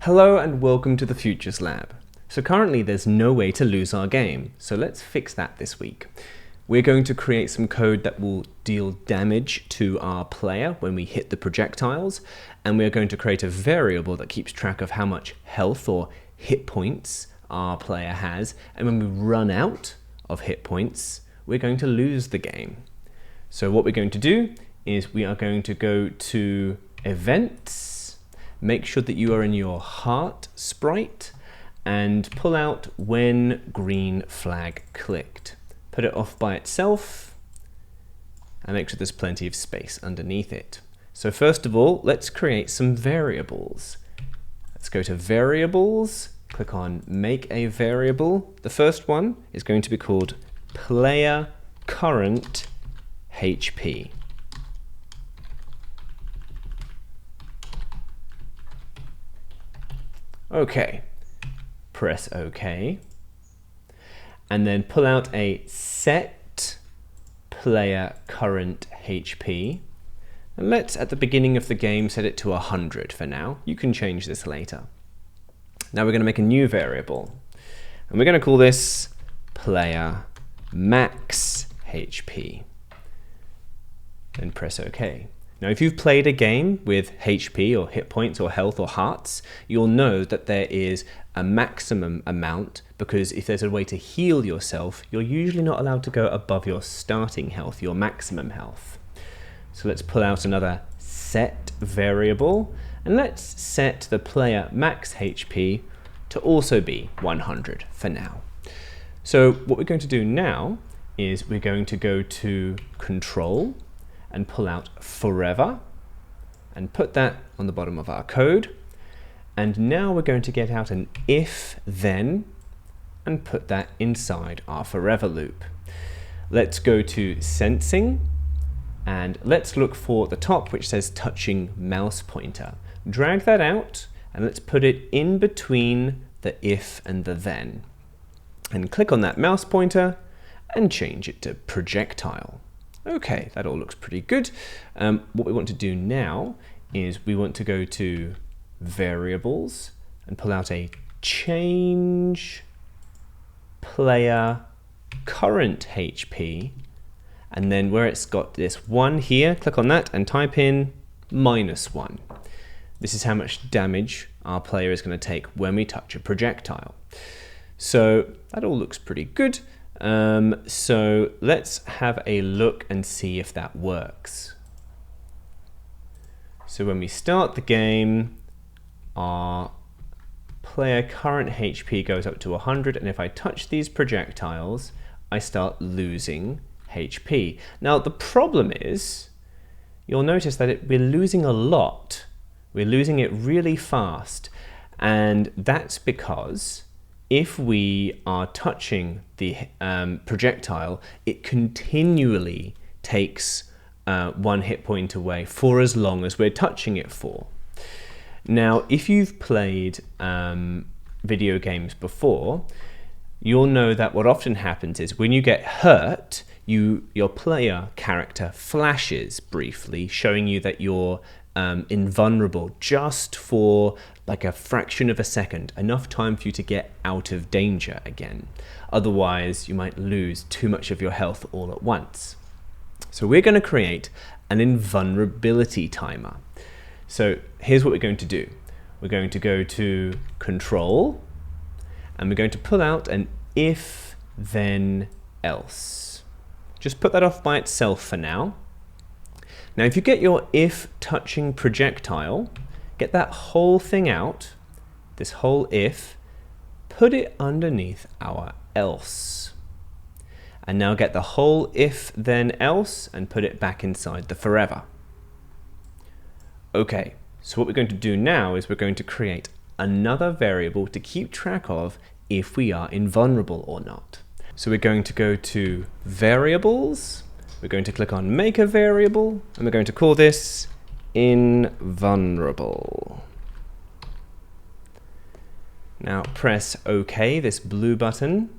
Hello and welcome to the Futures Lab. So currently there's no way to lose our game, so let's fix that this week. We're going to create some code that will deal damage to our player when we hit the projectiles, and we're going to create a variable that keeps track of how much health or hit points our player has, and when we run out of hit points, we're going to lose the game. So what we're going to do is we are going to go to Events, make sure that you are in your heart sprite, and pull out when green flag clicked. Put it off by itself, and make sure there's plenty of space underneath it. So first of all, let's create some variables. Let's go to Variables, click on Make a Variable. The first one is going to be called Player Current HP. Okay, press OK, and then pull out a set player current HP, and let's at the beginning of the game set it to 100 for now. You can change this later. Now we're going to make a new variable, and we're going to call this player max HP, then press OK. Now, if you've played a game with HP or hit points or health or hearts, you'll know that there is a maximum amount, because if there's a way to heal yourself, you're usually not allowed to go above your starting health, your maximum health. So let's pull out another set variable, and let's set the player max HP to also be 100 for now. So what we're going to do now is we're going to go to Control and pull out forever and put that on the bottom of our code. And now we're going to get out an if then and put that inside our forever loop. Let's go to sensing and let's look for the top which says touching mouse pointer. Drag that out and let's put it in between the if and the then. And click on that mouse pointer and change it to projectile. Okay, that all looks pretty good. What we want to do now is we want to go to Variables and pull out a change player current HP, and then where it's got this 1 here, click on that and type in -1. This is how much damage our player is going to take when we touch a projectile. So that all looks pretty good. So let's have a look and see if that works. So when we start the game, our player current HP goes up to 100, and if I touch these projectiles, I start losing HP. Now the problem is, you'll notice that we're losing a lot. We're losing it really fast, and that's because if we are touching the projectile, it continually takes 1 hit point away for as long as we're touching it for. Now, if you've played video games before, you'll know that what often happens is when you get hurt, your player character flashes briefly, showing you that you're invulnerable just for like a fraction of a second, enough time for you to get out of danger again. Otherwise, you might lose too much of your health all at once. So we're going to create an invulnerability timer. So here's what we're going to do. We're going to go to Control, and we're going to pull out an if then else. Just put that off by itself for now. Now, if you get your if touching projectile, get that whole thing out, this whole if, put it underneath our else. And now get the whole if then else and put it back inside the forever. Okay, so what we're going to do now is we're going to create another variable to keep track of if we are invulnerable or not. So we're going to go to Variables, we're going to click on Make a Variable, and we're going to call this Invulnerable. Now press OK, this blue button,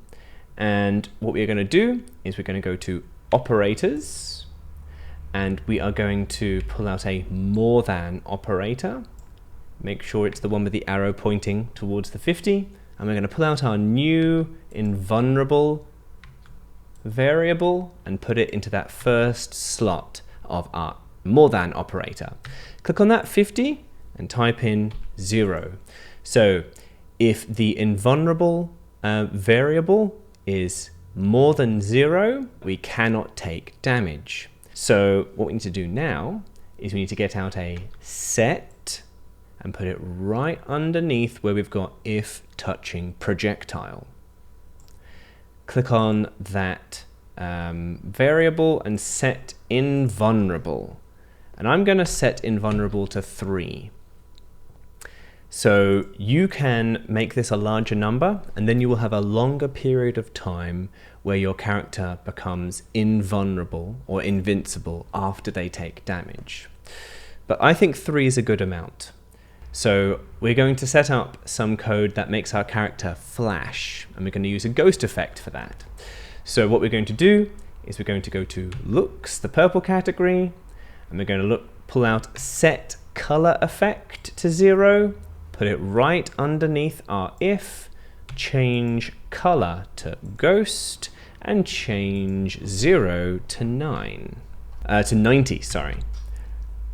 and what we're going to do is we're going to go to Operators, and we are going to pull out a more than operator, make sure it's the one with the arrow pointing towards the 50, and we're going to pull out our new invulnerable variable and put it into that first slot of our more than operator. Click on that 50 and type in 0. So if the invulnerable variable is more than 0, we cannot take damage. So what we need to do now is we need to get out a set and put it right underneath where we've got if touching projectile. Click on that variable and set invulnerable. And I'm going to set invulnerable to 3. So you can make this a larger number, and then you will have a longer period of time where your character becomes invulnerable or invincible after they take damage. But I think 3 is a good amount. So we're going to set up some code that makes our character flash, and we're going to use a ghost effect for that. So what we're going to do is we're going to go to looks, the purple category, and we're going to pull out set color effect to 0, put it right underneath our if, change color to ghost, and change 0 to 90, sorry.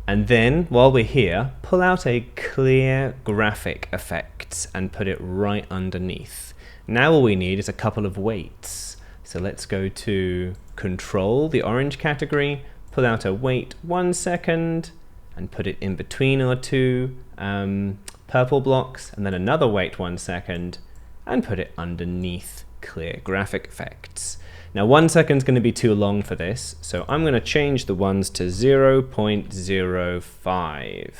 And then, while we're here, pull out a clear graphic effects and put it right underneath. Now all we need is a couple of weights. So let's go to control, the orange category, pull out a wait 1 second, and put it in between our two purple blocks, and then another wait 1 second, and put it underneath clear graphic effects. Now 1 second is going to be too long for this, so I'm going to change the ones to 0.05.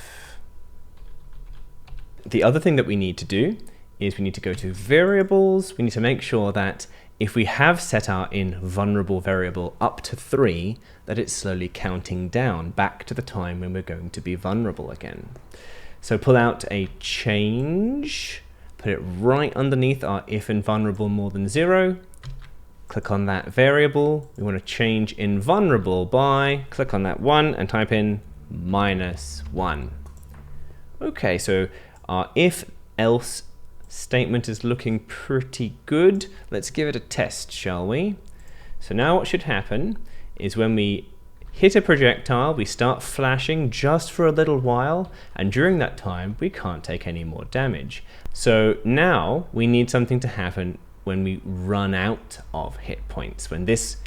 The other thing that we need to do is we need to go to variables. We need to make sure that if we have set our invulnerable variable up to 3, that it's slowly counting down back to the time when we're going to be vulnerable again. So pull out a change, put it right underneath our if invulnerable more than 0. Click on that variable. We want to change invulnerable by, click on that 1 and type in -1. Okay, so our if else statement is looking pretty good. Let's give it a test, shall we? So now what should happen is when we hit a projectile, we start flashing just for a little while, and during that time we can't take any more damage. So now we need something to happen when we run out of hit points. When this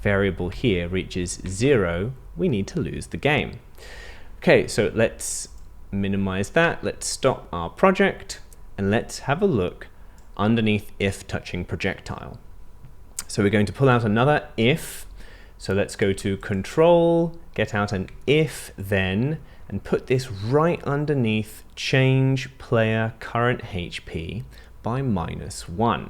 variable here reaches 0, we need to lose the game. Okay, so let's minimize that. Let's stop our project and let's have a look underneath if touching projectile. So we're going to pull out another if. So let's go to control, get out an if then, and put this right underneath change player current HP by -1.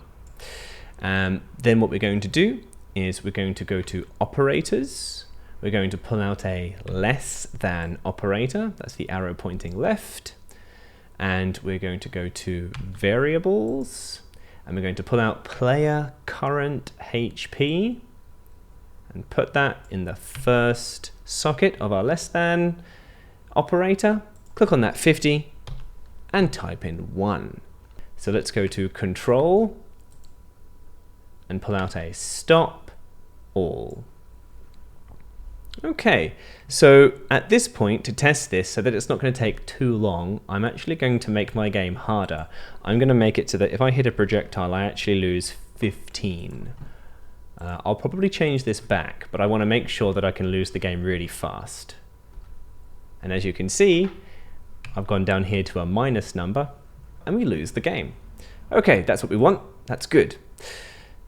Then what we're going to do is we're going to go to operators. We're going to pull out a less than operator. That's the arrow pointing left. And we're going to go to variables. And we're going to pull out player current HP and put that in the first socket of our less than operator. Click on that 50 and type in 1. So let's go to control and pull out a stop all. Okay, so at this point, to test this so that it's not going to take too long, I'm actually going to make my game harder. I'm going to make it so that if I hit a projectile, I actually lose 15. I'll probably change this back, but I want to make sure that I can lose the game really fast. And as you can see, I've gone down here to a minus number, and we lose the game. Okay, that's what we want. That's good.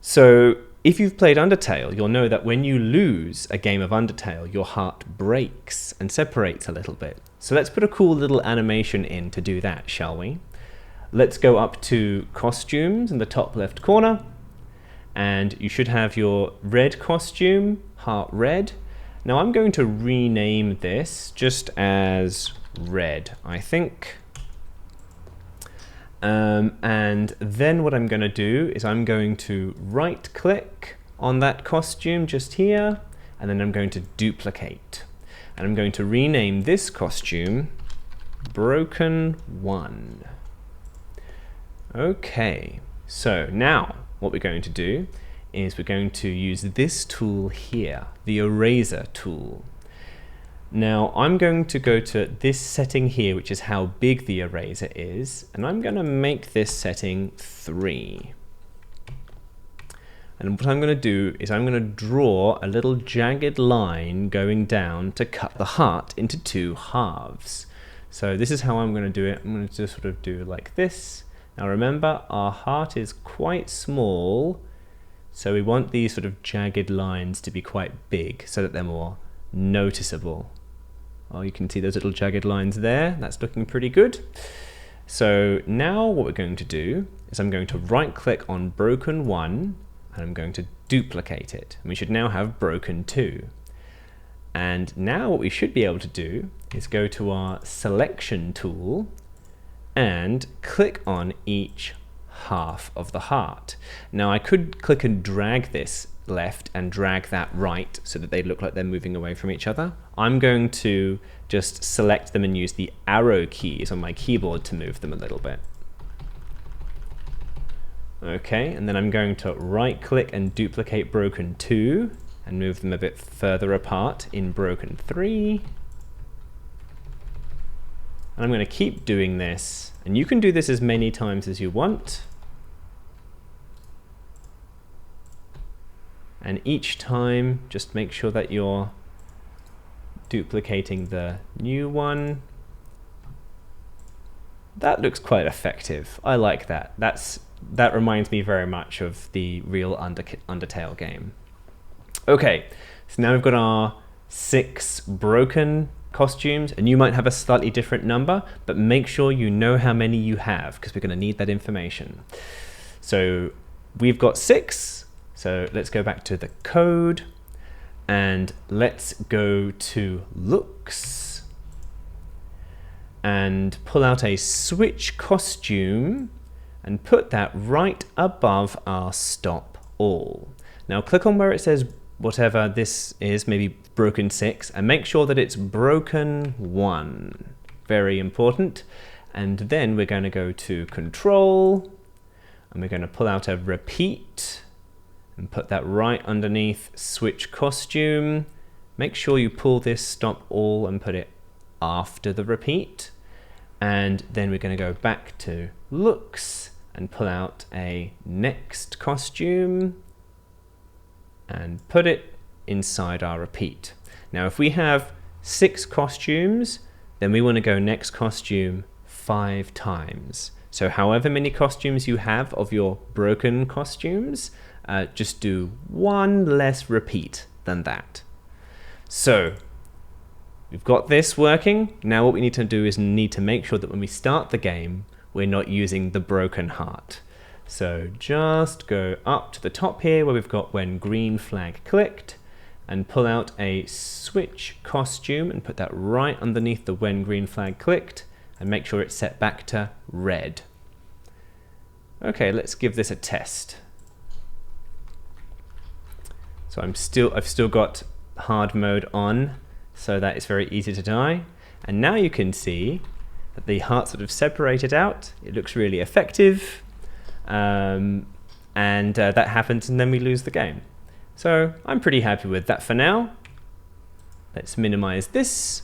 So if you've played Undertale, you'll know that when you lose a game of Undertale, your heart breaks and separates a little bit. So let's put a cool little animation in to do that, shall we? Let's go up to costumes in the top left corner, and you should have your red costume, heart red. Now I'm going to rename this just as red, I think. And then what I'm going to do is I'm going to right click on that costume just here, and then I'm going to duplicate. And I'm going to rename this costume broken 1. Okay, so now what we're going to do is we're going to use this tool here, the eraser tool. Now I'm going to go to this setting here, which is how big the eraser is, and I'm going to make this setting 3. And what I'm going to do is I'm going to draw a little jagged line going down to cut the heart into 2 halves. So this is how I'm going to do it. I'm going to just sort of do like this. Now remember, our heart is quite small, so we want these sort of jagged lines to be quite big so that they're more noticeable. Oh, you can see those little jagged lines there. That's looking pretty good. So now what we're going to do is I'm going to right click on broken 1 and I'm going to duplicate it. And we should now have broken 2. And now what we should be able to do is go to our selection tool and click on each half of the heart. Now I could click and drag this left and drag that right so that they look like they're moving away from each other. I'm going to just select them and use the arrow keys on my keyboard to move them a little bit. Okay, and then I'm going to right click and duplicate broken 2 and move them a bit further apart in broken 3. And I'm going to keep doing this, and you can do this as many times as you want. And each time, just make sure that you're duplicating the new one. That looks quite effective. I like that. That reminds me very much of the real Undertale game. Okay, so now we've got our 6 broken costumes, and you might have a slightly different number, but make sure you know how many you have because we're going to need that information. So we've got 6, so let's go back to the code and let's go to looks and pull out a switch costume and put that right above our stop all. Now click on where it says whatever this is, maybe broken 6, and make sure that it's broken 1. Very important. And then we're going to go to control and we're going to pull out a repeat and put that right underneath switch costume. Make sure you pull this stop all and put it after the repeat. And then we're going to go back to looks and pull out a next costume and put it inside our repeat. Now if we have 6 costumes, then we want to go next costume 5 times. So however many costumes you have of your broken costumes, just do 1 less repeat than that. So we've got this working. Now what we need to do is need to make sure that when we start the game, we're not using the broken heart. So just go up to the top here where we've got when green flag clicked and pull out a switch costume and put that right underneath the when green flag clicked and make sure it's set back to red. Okay, let's give this a test. So I've still got hard mode on so that it's very easy to die. And now you can see that the heart sort of separated out. It looks really effective. And that happens and then we lose the game. So I'm pretty happy with that for now. Let's minimize this.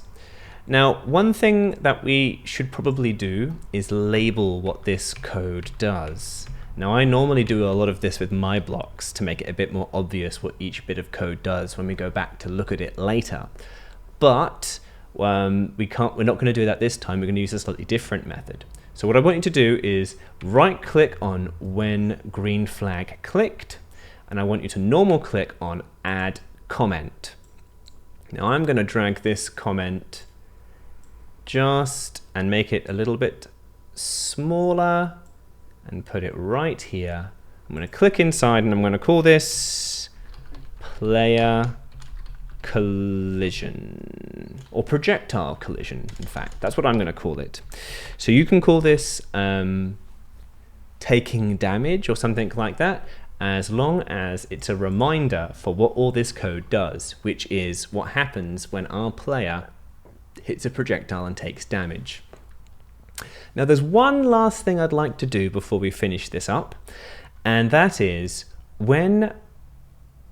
Now, one thing that we should probably do is label what this code does. Now, I normally do a lot of this with my blocks to make it a bit more obvious what each bit of code does when we go back to look at it later. But we're not going to do that this time. We're going to use a slightly different method. So what I want you to do is right click on when green flag clicked, and I want you to normal click on add comment. Now I'm going to drag this comment just and make it a little bit smaller and put it right here. I'm going to click inside and I'm going to call this player collision, or projectile collision, in fact. That's what I'm going to call it. So you can call this taking damage or something like that, as long as it's a reminder for what all this code does, which is what happens when our player hits a projectile and takes damage. Now there's one last thing I'd like to do before we finish this up, and that is when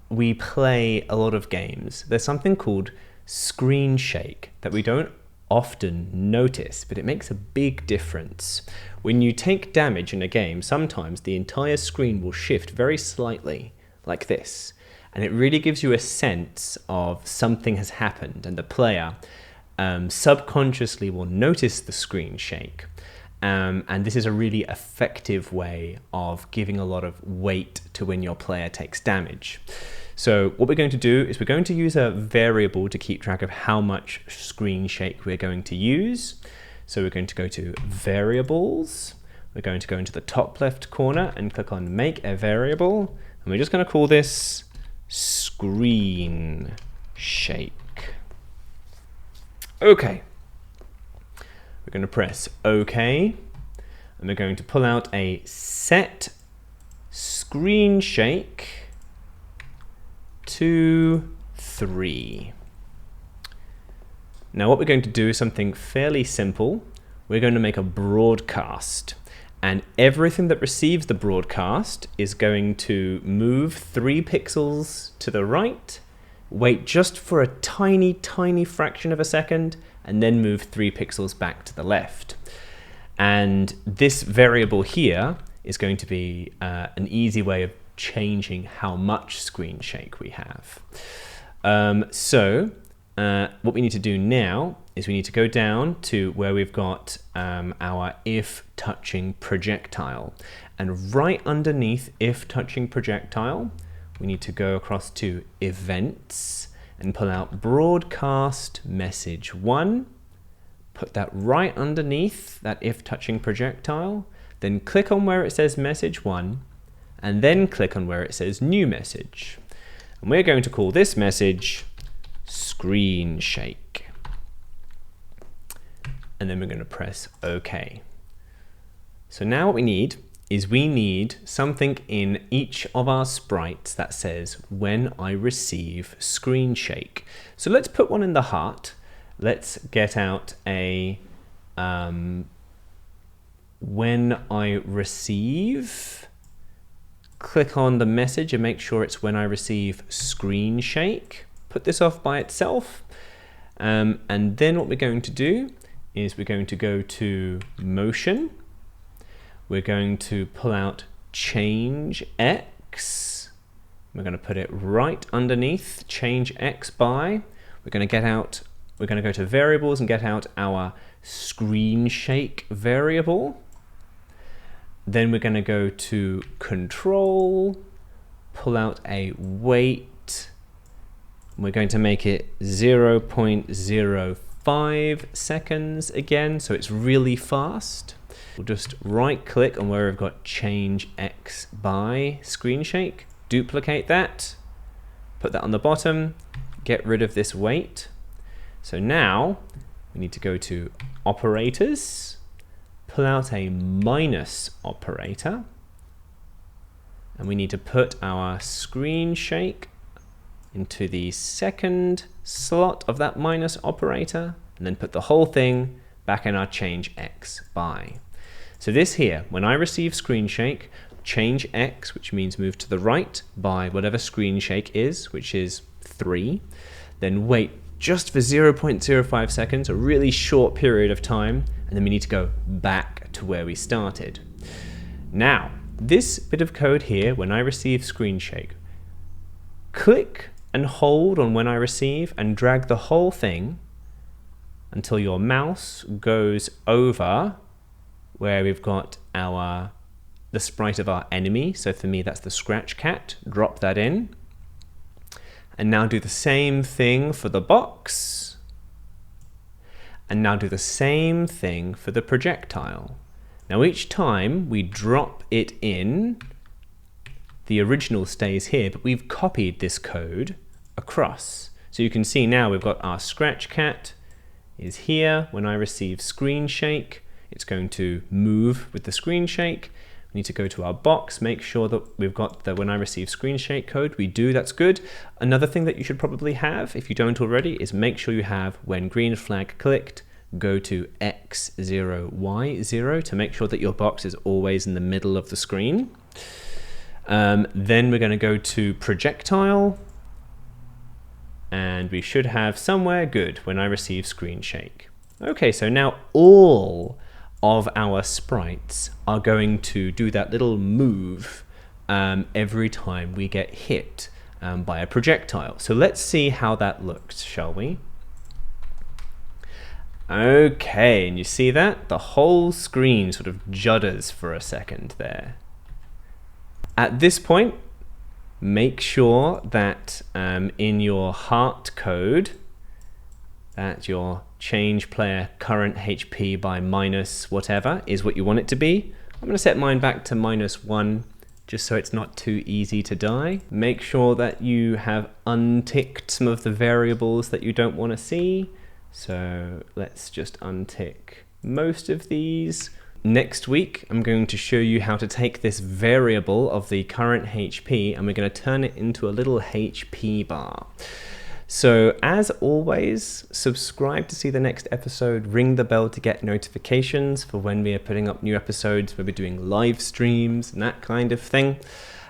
we play a lot of games, there's something called screen shake that we don't often notice, but it makes a big difference. When you take damage in a game, sometimes the entire screen will shift very slightly, like this, and it really gives you a sense of something has happened, and the player subconsciously will notice the screen shake. And this is a really effective way of giving a lot of weight to when your player takes damage. So what we're going to do is we're going to use a variable to keep track of how much screen shake we're going to use. So we're going to go to variables. We're going to go into the top left corner and click on make a variable. And we're just going to call this screen shake. Okay. We're going to press OK, and we're going to pull out a set screen shake to 3. Now what we're going to do is something fairly simple. We're going to make a broadcast, and everything that receives the broadcast is going to move 3 pixels to the right, wait just for a tiny, tiny fraction of a second, and then move 3 pixels back to the left. And this variable here is going to be an easy way of changing how much screen shake we have. What we need to do now is we need to go down to where we've got our if touching projectile. And right underneath if touching projectile, we need to go across to events and pull out broadcast message 1, put that right underneath that if touching projectile, then click on where it says message 1, and then click on where it says new message. And we're going to call this message screen shake. And then we're going to press OK. So now what we need is we need something in each of our sprites that says when I receive screen shake. So let's put one in the heart. Let's get out a when I receive. Click on the message and make sure it's when I receive screen shake. Put this off by itself. And then what we're going to do is we're going to go to motion. We're going to pull out change X. We're going to put it right underneath change X by. We're going to go to variables and get out our screen shake variable. Then we're going to go to control, pull out a weight. We're going to make it 0.05 seconds again, so it's really fast. We'll just right click on where we've got change X by screen shake, duplicate that, put that on the bottom, get rid of this weight. So now we need to go to operators, pull out a minus operator, and we need to put our screen shake into the second slot of that minus operator, and then put the whole thing back in our change X by. So this here, when I receive screen shake, change X, which means move to the right by whatever screen shake is, which is 3, then wait just for 0.05 seconds, a really short period of time, and then we need to go back to where we started. Now, this bit of code here, when I receive screen shake, click and hold on when I receive and drag the whole thing until your mouse goes over where we've got the sprite of our enemy. So for me, that's the scratch cat. Drop that in. And now do the same thing for the box. And now do the same thing for the projectile. Now each time we drop it in, the original stays here, but we've copied this code across. So you can see now we've got our scratch cat is here. When I receive screen shake, it's going to move with the screen shake. We need to go to our box, make sure that we've got the when I receive screen shake code. We do, that's good. Another thing that you should probably have, if you don't already, is make sure you have when green flag clicked, go to X0, Y0 to make sure that your box is always in the middle of the screen. Then we're going to go to projectile, and we should have somewhere good when I receive screen shake. Okay, so now all of our sprites are going to do that little move every time we get hit by a projectile. So let's see how that looks, shall we? Okay, and you see that? The whole screen sort of judders for a second there. At this point, make sure that in your heart code that your change player current HP by minus whatever is what you want it to be. I'm going to set mine back to -1 just so it's not too easy to die. Make sure that you have unticked some of the variables that you don't want to see. So let's just untick most of these. Next week, I'm going to show you how to take this variable of the current HP and we're going to turn it into a little HP bar. So as always, subscribe to see the next episode, ring the bell to get notifications for when we are putting up new episodes, where we're doing live streams and that kind of thing.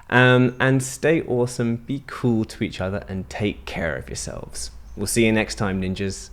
And stay awesome, be cool to each other, and take care of yourselves. We'll see you next time, ninjas.